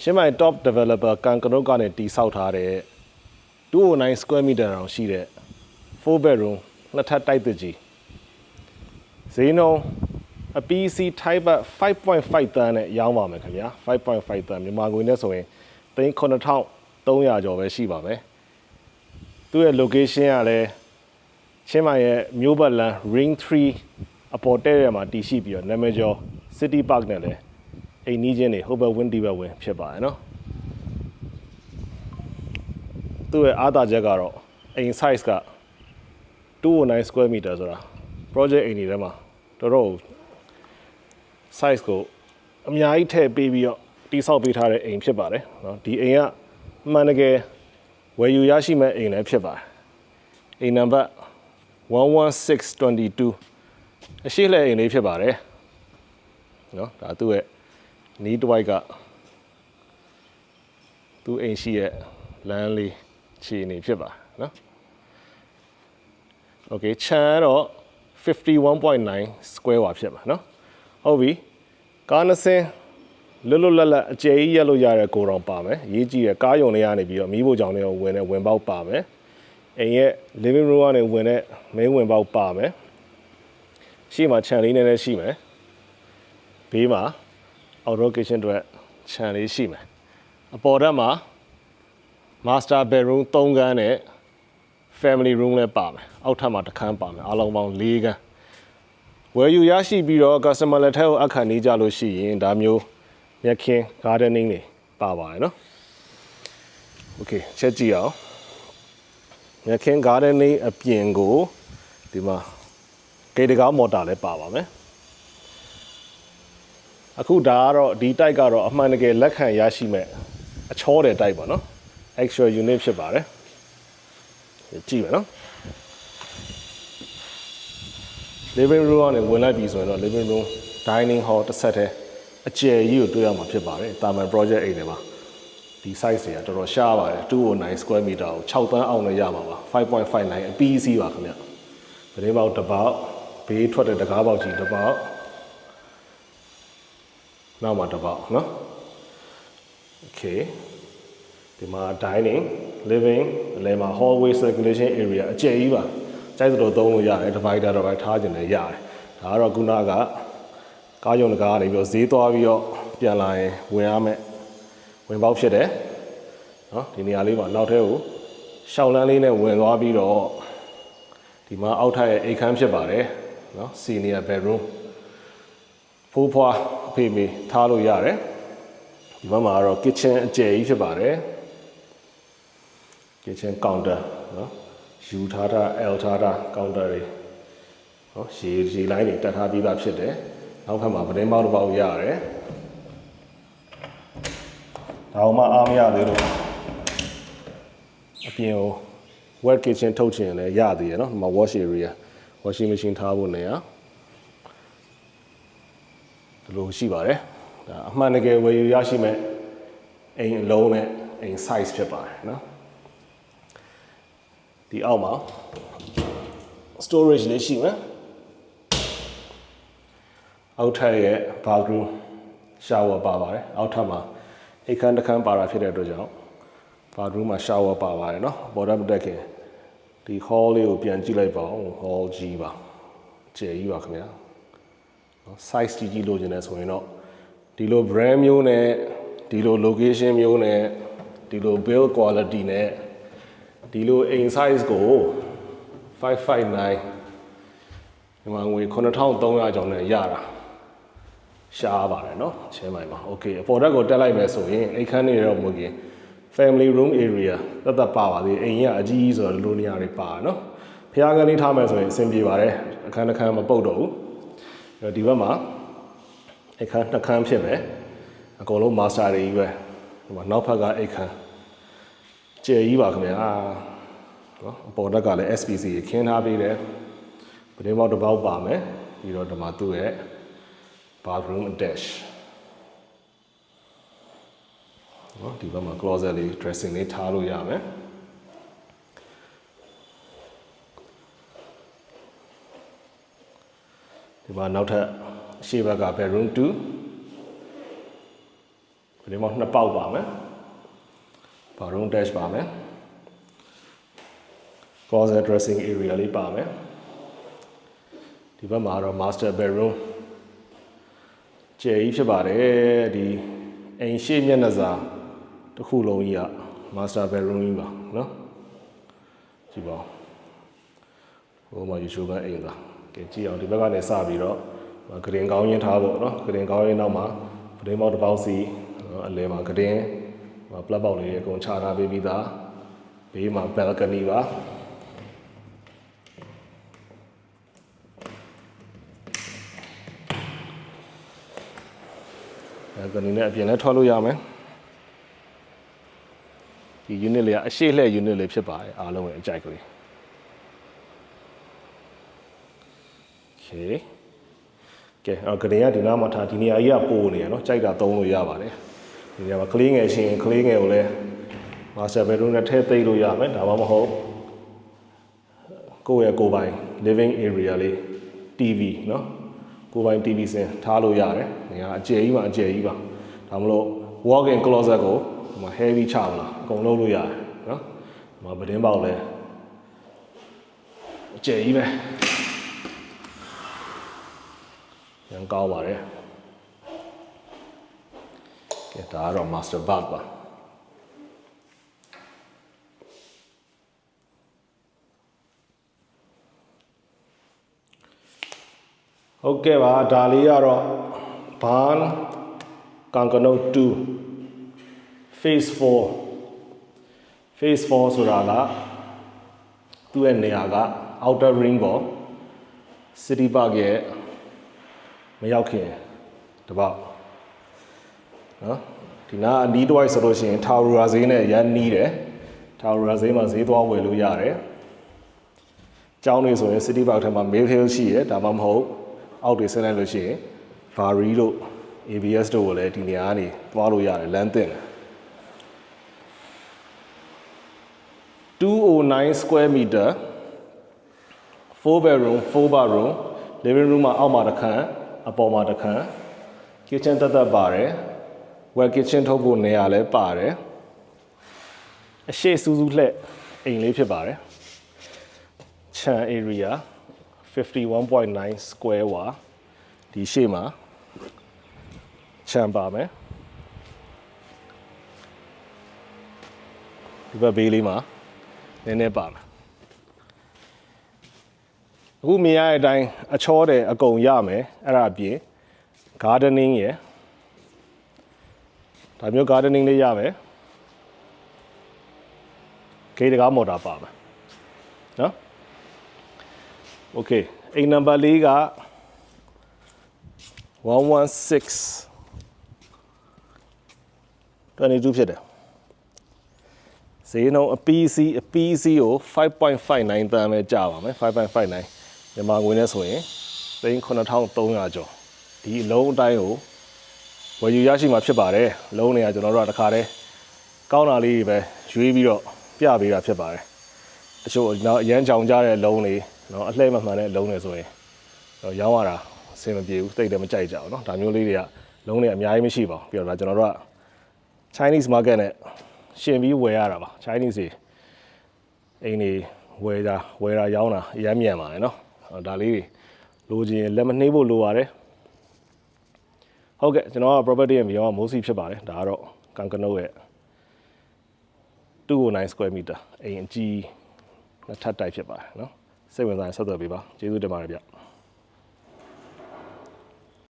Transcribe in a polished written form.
ရှင်းမိုင် top developer ကန်ကနုတ်ကနေတီဆောက်ထားတဲ့209 square meter တောင်ရှိတဲ့ 4 bedroom နှစ်ထပ်တိုက်သစ်ကြီးဈေးနှုန်းအပီးစီ type 5.5 တန်းနဲ့ရောင်းပါမယ်ခင်ဗျာ5.5 တန်းမြန်မာငွေနဲ့ဆိုရင်9300ကျော်ပဲရှိပါမယ်သူ့ရဲ့ location ကလည်းချင်းမိုင်ရဲ့မြို့ပတ်လမ်း ring 3အပေါ်တဲ့ရမှာတည်ရှိပြီးတော့နာမည်ကျော် city park နဲ့လည်းအိမ်နီးချင်းတွေဟိုဘက်ဝင်းဒီဘက်ဝင်းဖြစ်ပါတယ်နော်သူ့ရဲ့အားသာချက်ကတော့အိမ် size က209 square meter ဆိုတာ project အိမ်တွေထဲမှာတော်တော် size ကိုအများကြီးထည့်ပေးပြီးတော့တိဆောက်ပေးထားတဲ့အိမ်ဖြစ်ပါတယ်နော်ဒီအိမ်ကမှန်တကယ်ဝယ်ယူရရှိမဲ့အိမ်လည်းဖြစ်ပါတယ်အိမ်နံပါတ်11622အရှိလှအိမ်လေးဖြစ်ပါတယ်နော်ဒါသူ့ရဲ့နီးတစ်ဝိုက်ကသူ့အိမ်ရှိရဲ့လမ်းလေးခြေနေဖြစ်ပါတယ်နော် Okay ချမ်းတော့ 51.9 square ပါဖြစ်မှာနော်ဟုတ်ပြီကားနှစ်စင်းလွတ်လွတ်လပ်လပ်အကျယ်ကြီးရက်လို့ရတဲ့ကိုတော်ပါမယ်ရေးကြည့်ရကားယုံလေးကနေပြီးတော့မီးဖိုချောင်လေးကိုဝင်တဲ့ဝင်ပေါက်ပါမယ်အိမ်ရဲ့ living room ကနေဝင်တဲ့ main ဝင်ပေါက်ပါမယ်ရှေ့မှာခြံလေးနဲ့လည်းရှိမယ်ဘေးမှာ outdoor kitchen တွေခြံလေးရှိမယ်အပေါ်ထပ်မှာ master bedroom 3 ခန်းနဲ့ family room လည်းပါမယ်အောက်ထပ်မှာတစ်ခန်းပါမယ်အားလုံးပေါင်း4 ခန်းဝယ်ယူရရှိပြီးတော့ customer လက်ထက်ကိုအခန့်နေကြလို့ရှိရင်ဒါမျိုးမြက်ခင်း gardening တွေပါပါတယ်နော် okay ချက်ကြည့်အောင်မြက်ခင်း gardening အပြင်ကိုဒီမှာဂေတကားမော်တာလည်းပါပါမယ်အခုဒါကတော့ဒီ type ကတော့အမှန်တကယ်လက်ခံရရှိမဲ့အချောတဲ့ type ပေါ့နော် extra unit ဖြစ်ပါတယ်ကြည့်မယ်နော် living room ကနေဝင်လိုက်ပြီဆိုရင်တော့ living room dining hall တစ်ဆက်တည်းအကျယ်ကြီးကိုတွေ့ရမှာဖြစ်ပါတယ်တာမန် project အိမ်တွေမှာဒီ size တွေကတော်တော်ရှားပါတယ်209 square meter ကို6တန်းအောင်လည်းရမှာပါ5.59အပီးစီးပါခင်ဗျပရင်းပေါက်တစ်ပေါက်ဘေးထွက်တဲ့တကားပေါက်ကြီးတစ်ပေါက်နောက်မှာတစ်ပေါက်နော် okay ဒီမှာ dining living အလယ်မှာ hallway circulation area အကျယ်ကြီးပါကြိုက်သလိုသုံးလို့ရတယ် divider တော့ထားခြင်းလည်းရတယ်ဒါကတော့ခုနကကားယုံတကားကနေပြီးတော့ဈေးသွားပြီးတော့ပြန်လာရင်ဝင်ရမယ်ဝင်ပေါက်ဖြစ်တယ်နော်ဒီနေရာလေးမှာနောက်ထဲကိုရှောင်းလန်းလေးနဲ့ဝင်သွားပြီးတော့ဒီမှာအောက်ထပ်ရဲ့အိမ်ခန်းဖြစ်ပါတယ်နော် senior bedroom ဖိုးဖွားအဖေမေထားလို့ရတယ်ဒီဘက်မှာကတော့ kitchen အကျယ်ကြီးဖြစ်ပါတယ် kitchen counter နော်ယူထားတာ L ထားတာ counter တွေနော်ရေလိုင်းတွေတက်ထားပြီးသားဖြစ်တယ်နောက်ထပ်မှာပတင်းပေါက်တစ်ပေါက်ရတယ်ဒါမှအားမရသေးလို့အပြင်ကို wet kitchen ထုတ်ချင်လည်းရသေးရနော်ဒီမှာ wash area washing machine ထားဖို့နေရဒီလိုရှိပါတယ်ဒါအမှန်တကယ်ဝယ်ယူရရှိမဲ့အိမ်အလုံးနဲ့အိမ် size ဖြစ်ပါတယ်နော်ဒီအောက်မှာ storage လေးရှိမယ်အောက်ထပ်ရဲ့ bathroom shower ပါပါတယ်အောက်ထပ်မှာအိမ်ခန်းတစ်ခန်းပါတာဖြစ်တဲ့အတွက်ကြောင့် bathroom မှာ shower ပါပါတယ်နော်ပေါ်တက်မတက်ခင်ဒီ hall လေးကိုပြန်ကြည့်လိုက်ပါဦး hall ကြီးပါကျယ်ကြီးပါခင်ဗျာနော် size ကြီးလိုချင်တယ်ဆိုရင်တော့ဒီလို brand မျိုးနဲ့ဒီလို location မျိုးနဲ့ဒီလို build quality နဲ့ဒီလိုအိမ် size ကို559ဒီမှာငွေ9300ကျော်နဲ့ရတာရှားပါတယ်เนาะချင်းမိုင်မှာ okay အပေါ်ဓာတ်ကိုတက်လိုက်မယ်ဆိုရင်အိမ်ခန်းတွေတော့မဟုတ်ခင် family room area သက်သက်ပါပါသေးအိမ်ကြီးအကြီးဆိုတော့လိုနေရာတွေပါเนาะဖျားကန်းလေးထားမယ်ဆိုရင်အဆင်ပြေပါတယ်အခန်းတစ်ခန်းမပုတ်တော့ဘူးဒီဘက်မှာအခန်းနှစ်ခန်းဖြစ်မယ်အကုန်လုံး master တွေကြီးပဲဒီမှာနောက်ဖက်ကအိမ်ခန်းကျယ်ကြီးပါခင်ဗျာနော်အပေါ်ဓာတ်ကလည်း SPC ခင်းထားပေးတယ်ပတင်းပေါက်တစ်ပေါက်ပါမယ်ပြီးတော့ဒီမှာသူ့ရဲ့ bathroom attach နော်ဒီဘက်မှာ closet လေး dressing လေးထားလို့ရမယ်ဒီမှာနောက်ထပ်အရှေ့ဘက်က bedroom 2 ဒီမှာနှစ်ပေါက်ပါမယ်ဘာရုံ dash ပါမယ် closet dressing area လေးပါမယ်ဒီဘက်မှာတော့ master bedroom ကျယ်ကြီးဖြစ်ပါတယ်ဒီအိမ်ရှိမျက်နှာစာတစ်ခုလုံးကြီးက master bedroom ကြီးပါနော်ကြည့်ပါဟိုမှာ YouTube ကအိမ်သာကဲကြည့်အောင်ဒီဘက်ကနေစပြီးတော့ဂရင်ကောင်းရင်းထားဖို့နော်ဂရင်ကောင်းရင်းနောက်မှာဂရင်ပေါက်တစ်ပေါက်စီအလဲမှာဂရင်ပလက်ပေါက်လေးအကုန်ချထားပေးပြီးသားဘေးမှာ balcony ပါbalcony နဲ့အပြင်လည်းထွက်လို့ရမယ်ဒီ unit လေးကအရှိလှည့် unit လေးဖြစ်ပါတယ်အားလုံးရဲ့အကြိုက်ကလေး okay ကဲအော်ဂရင်ကဒီနားမှာထားဒီနေရာကြီးကပိုနေရနော်ကြိုက်တာသုံးလို့ရပါတယ်ဒီနေရာမှာကလေးငယ်ရှင်ကလေးငယ်ကိုလည်း master bedroom နဲ့ထည့်သိမ်းလို့ရမယ်ဒါမှမဟုတ်ကိုယ့်ရဲ့ကိုယ်ပိုင် living area လေး TV နော်ကိုယ်ပိုင် TV စင်ထားလို့ရတယ်နေရာအကျယ်ကြီးမှာအကျယ်ကြီးပါဒါမလို့ walk-in closet ကိုဟိုမှာ heavy ချမလားအကုန်လုံးလို့ရတယ်နော်ဟိုမှာပတင်းပေါက်လဲအကျယ်ကြီးပဲရန်ကောင်းပါတယ်ကဲဒါကတော့ master bath ပါဟုတ်ကဲ့ပါဒါလေးကတော့ barn Kankanot 2 phase 4 phase 4ဆိုတာကသူ့ရဲ့နေရာက outer ring ပေါ် city park ရဲ့မရောက်ခင်တပေါက်နော်ဒီနားအနီးတစ်ဝိုက်ဆိုလို့ရှိရင် Taurua ဈေးနဲ့ရန်နီးတယ် Taurua ဈေးမှာဈေးသွားဝယ်လို့ရတယ်ကျောင်းတွေဆိုရင် city park ထဲမှာ Mill Hill ရှိတယ်ဒါမှမဟုတ်အောက်တွေဆင်းလိုက်လို့ရှိရင် Vari တို့ ABS တို့ကိုလည်းဒီနေရာကနေသွားလို့ရတယ်လမ်းသင့်တယ်209 square meter 4 bedroom 4 bathroom living room မှာအောက်မှာတစ်ခန်းအပေါ်မှာတစ်ခန်း kitchen တက်ပါတယ် wet kitchen ထုတ်ဖို့နေရာလည်းပါတယ်အရှိစူးစူးလှက်အိမ်လေးဖြစ်ပါတယ်ခြံ area 51.9 square ဝါဒီရှေ့မှာခြံပါမယ်ဒီဘက်ဘေးလေးမှာနည်းနည်းပါမယ်အခုမြင်ရတဲ့အတိုင်းအချောတယ်အကုန်ရမယ်အဲ့ဒါအပြင် gardening ရယ်ဒါမျိုး gardening လေးရမယ်ဂိတ်တကားမော်တာပါမယ်နော် okay အိမ်နံပါတ်လေးက116 22ဖြစ်တယ်ဈေးနှုန်းအပီးစီကို 5.59 တန်ပဲကြာပါမယ်5.59မြန်မာငွေနဲ့ဆိုရင်$9,300 ကျော်ဒီအလုံးအတိုင်းကိုဝယ်ယူရရှိမှာဖြစ်ပါတယ်လုံးနေရကျွန်တော်တို့ကတခါတည်းကောင်းတာလေးတွေပဲရွေးပြီးတော့ပြပေးတာဖြစ်ပါတယ်တချို့နောက်အရန်ကြောင်ကြတဲ့လုံးတွေနော်အလှည့်မမှန်တဲ့လုံးတွေဆိုရင်ရောင်းရတာအဆင်မပြေဘူးတိတ်တယ်မကြိုက်ကြဘူးเนาะဒါမျိုးလေးတွေကလုံးတွေအများကြီးမရှိပါဘူးပြီးတော့ဒါကျွန်တော်တို့က Chinese market နဲ့ရှင်ပြီးဝယ်ရတာပါ Chinese တွေအိမ်တွေဝယ်တာရောင်းတာအများမြန်ပါတယ်เนาะဒါလေးတွေလိုချင်လက်မနှေးဖို့လိုပါတယ်ဟုတ်ကဲ့ကျွန်တော်က property ရဲ့မြေရောမိုးစီဖြစ်ပါတယ်ဒါကတော့ Kankanot ရဲ့209 square meter အိမ်အကြီးနှစ်ထပ်တိုက်ဖြစ်ပါတယ်เนาะစိတ်ဝင်စားရင်ဆက်သွယ်ပေးပါကျေးဇူးတင်ပါတယ်ဗျ